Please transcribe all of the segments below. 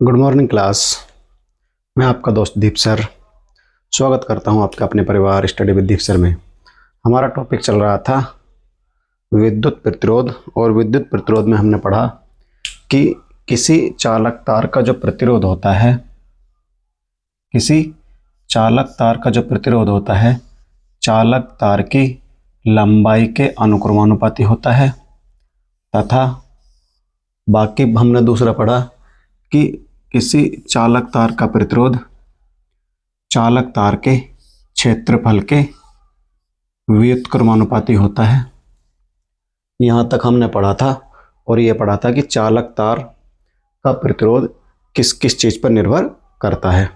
Good morning class. मैं आपका दोस्त दीप सर स्वागत करता हूं आपके अपने परिवार स्टडी विद दीप सर में। हमारा टॉपिक चल रहा था विद्युत प्रतिरोध, और विद्युत प्रतिरोध में हमने पढ़ा कि किसी चालक तार का जो प्रतिरोध होता है, किसी चालक तार का जो प्रतिरोध होता है चालक तार की लंबाई के अनुक्रमानुपाती होता है, तथा बाकी हमने दूसरा पढ़ा कि किसी चालक तार का प्रतिरोध चालक तार के क्षेत्रफल के व्युत्क्रमानुपाती होता है। यहाँ तक हमने पढ़ा था, और ये पढ़ा था कि चालक तार का प्रतिरोध किस किस चीज़ पर निर्भर करता है।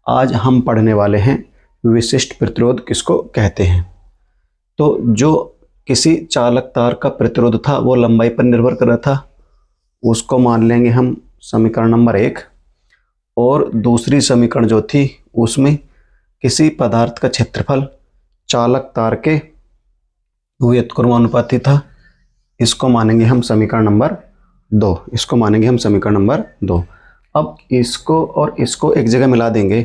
आज हम पढ़ने वाले हैं विशिष्ट प्रतिरोध किसको कहते हैं। तो जो किसी चालक तार का प्रतिरोध था वो लंबाई पर निर्भर कर रहा था, उसको मान लेंगे हम समीकरण नंबर 1। और दूसरी समीकरण जो थी उसमें किसी पदार्थ का क्षेत्रफल चालक तार के व्युत्क्रमानुपाती था, इसको मानेंगे हम समीकरण नंबर 2। इसको मानेंगे हम समीकरण नंबर 2। अब इसको और इसको एक जगह मिला देंगे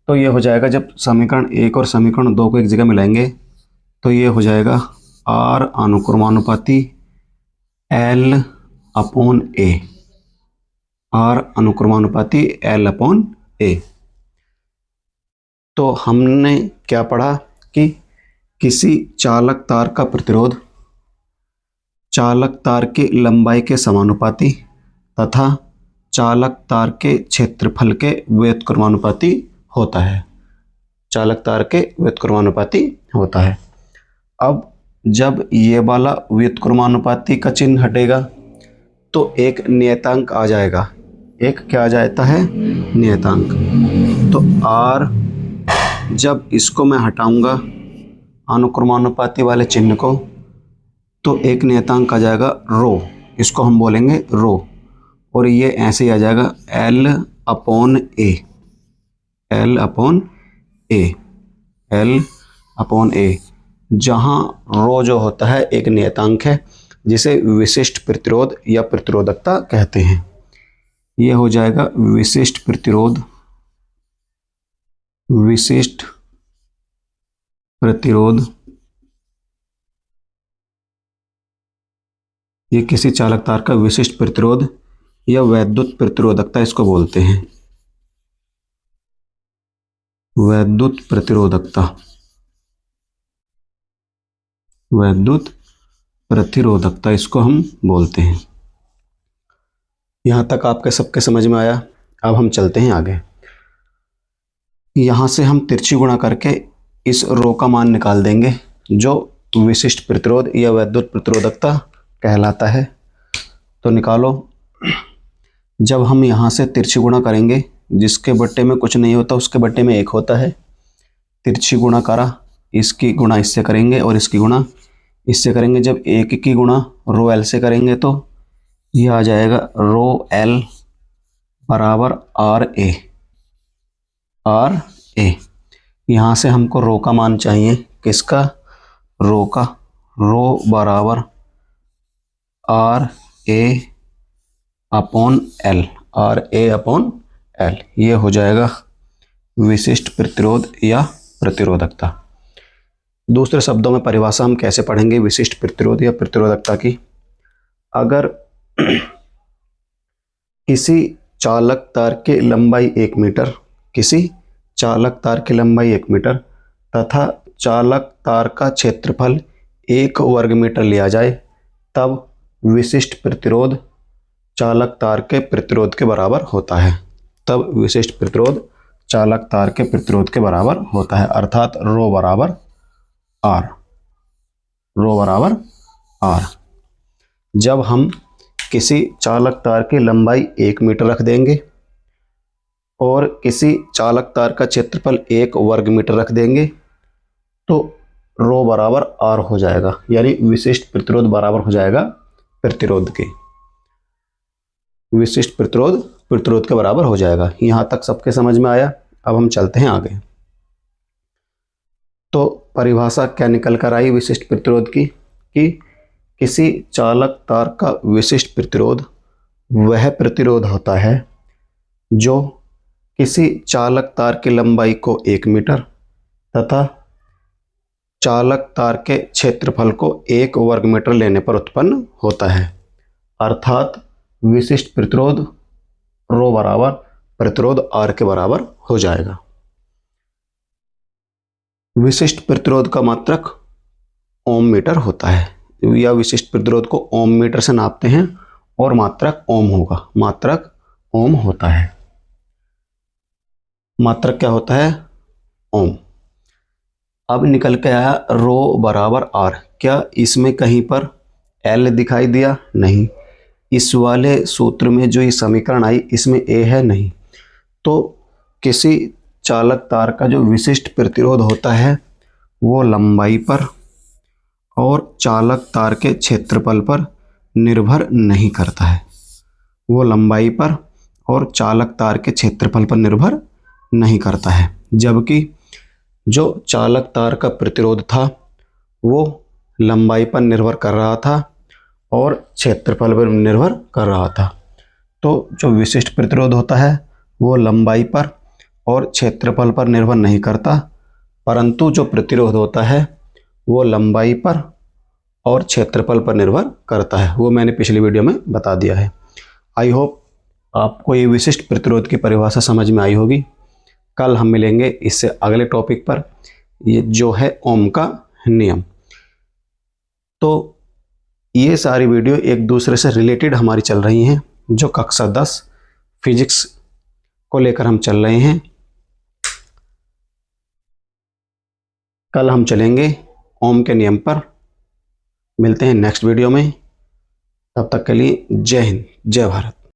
तो ये हो जाएगा, जब समीकरण 1 और समीकरण 2 को एक जगह मिलाएंगे तो ये हो जाएगा R अनुक्रमानुपाती L upon A। R अनुक्रमानुपाती L upon A। तो हमने क्या पढ़ा कि किसी चालक तार का प्रतिरोध चालक तार की लंबाई के समानुपाती तथा चालक तार के क्षेत्रफल के व्युत्क्रमानुपाती होता है। चालक तार के व्युत्क्रमानुपाती होता है। अब जब ये वाला व्युत्क्रमानुपाती का चिन्ह हटेगा तो एक नियतांक आ जाएगा। एक क्या आ जाता है? नियतांक। तो R, जब इसको मैं हटाऊंगा अनुक्रमानुपाती वाले चिन्ह को, तो एक नियतांक आ जाएगा रो, इसको हम बोलेंगे रो। और ये ऐसे ही आ जाएगा L upon A। L upon A। L upon A, जहाँ रो जो होता है एक नियतांक है जिसे विशिष्ट प्रतिरोध या प्रतिरोधकता कहते हैं। ये हो जाएगा विशिष्ट प्रतिरोध, विशिष्ट प्रतिरोध। ये किसी चालक तार का विशिष्ट प्रतिरोध या वैद्युत प्रतिरोधकता इसको बोलते हैं। वैद्युत प्रतिरोधकता, वैद्युत प्रतिरोधकता इसको हम बोलते हैं। यहाँ तक आपके सबके समझ में आया। अब हम चलते हैं आगे। यहाँ से हम तिरछी गुणा करके इस रो का मान निकाल देंगे जो विशिष्ट प्रतिरोध या वैद्युत प्रतिरोधकता कहलाता है। तो निकालो। जब हम यहाँ से तिरछी गुणा करेंगे, जिसके बट्टे में कुछ नहीं होता उसके बट्टे में 1 होता है। तिरछी गुणा करा, इसकी गुणा इससे करेंगे और इसकी गुणा इससे करेंगे। जब 1 की गुणा रो L से करेंगे तो ये आ जाएगा रो L बराबर RA। RA। यहाँ से हमको रो का मान चाहिए, किसका? रो का। रो बराबर RA upon L। RA upon L। ये हो जाएगा विशिष्ट प्रतिरोध या प्रतिरोधकता। दूसरे शब्दों में परिभाषा हम कैसे पढ़ेंगे विशिष्ट प्रतिरोध या प्रतिरोधकता की? अगर किसी चालक तार की लंबाई 1 मीटर, किसी चालक तार की लंबाई 1 मीटर तथा चालक तार का क्षेत्रफल 1 वर्ग मीटर लिया जाए, तब विशिष्ट प्रतिरोध चालक तार के प्रतिरोध के बराबर होता है। तब विशिष्ट प्रतिरोध चालक तार के प्रतिरोध के बराबर होता है, अर्थात रो बराबर R। रो बराबर R। जब हम किसी चालक तार की लंबाई 1 मीटर रख देंगे और किसी चालक तार का क्षेत्रफल 1 वर्ग मीटर रख देंगे तो रो बराबर R हो जाएगा, यानी विशिष्ट प्रतिरोध बराबर हो जाएगा प्रतिरोध के। विशिष्ट प्रतिरोध प्रतिरोध के बराबर हो जाएगा। यहाँ तक सबके समझ में आया। अब हम चलते हैं आगे। तो परिभाषा क्या निकल कर आई विशिष्ट प्रतिरोध की? कि किसी चालक तार का विशिष्ट प्रतिरोध वह प्रतिरोध होता है जो किसी चालक तार की लंबाई को 1 मीटर तथा चालक तार के क्षेत्रफल को 1 वर्ग मीटर लेने पर उत्पन्न होता है। अर्थात विशिष्ट प्रतिरोध रो बराबर प्रतिरोध आर के बराबर हो जाएगा। विशिष्ट प्रतिरोध का मात्रक ओम मीटर होता है, या विशिष्ट प्रतिरोध को ओम मीटर से नापते हैं और मात्रक ओम होगा, मात्रक ओम होता है। मात्रक क्या होता है? ओम। अब निकल के आया रो बराबर आर। क्या इसमें कहीं पर एल दिखाई दिया? नहीं। इस वाले सूत्र में जो ये समीकरण आई इसमें ए है? नहीं। तो किसी चालक तार का जो विशिष्ट प्रतिरोध होता है वो लंबाई पर और चालक तार के क्षेत्रफल पर निर्भर नहीं करता है। वो लंबाई पर और चालक तार के क्षेत्रफल पर निर्भर नहीं करता है, जबकि जो चालक तार का प्रतिरोध था वो लंबाई पर निर्भर कर रहा था और क्षेत्रफल पर निर्भर कर रहा था। तो जो विशिष्ट प्रतिरोध होता है वो लंबाई पर और क्षेत्रफल पर निर्भर नहीं करता, परंतु जो प्रतिरोध होता है वो लंबाई पर और क्षेत्रफल पर निर्भर करता है। वो मैंने पिछली वीडियो में बता दिया है। आई होप आपको ये विशिष्ट प्रतिरोध की परिभाषा समझ में आई होगी। कल हम मिलेंगे इससे अगले टॉपिक पर, ये जो है ओम का नियम। तो ये सारी वीडियो एक दूसरे से रिलेटेड हमारी चल रही हैं, जो कक्षा 10 फिजिक्स को लेकर हम चल रहे हैं। कल हम चलेंगे ओम के नियम पर। मिलते हैं नेक्स्ट वीडियो में। तब तक के लिए जय हिंद, जय भारत।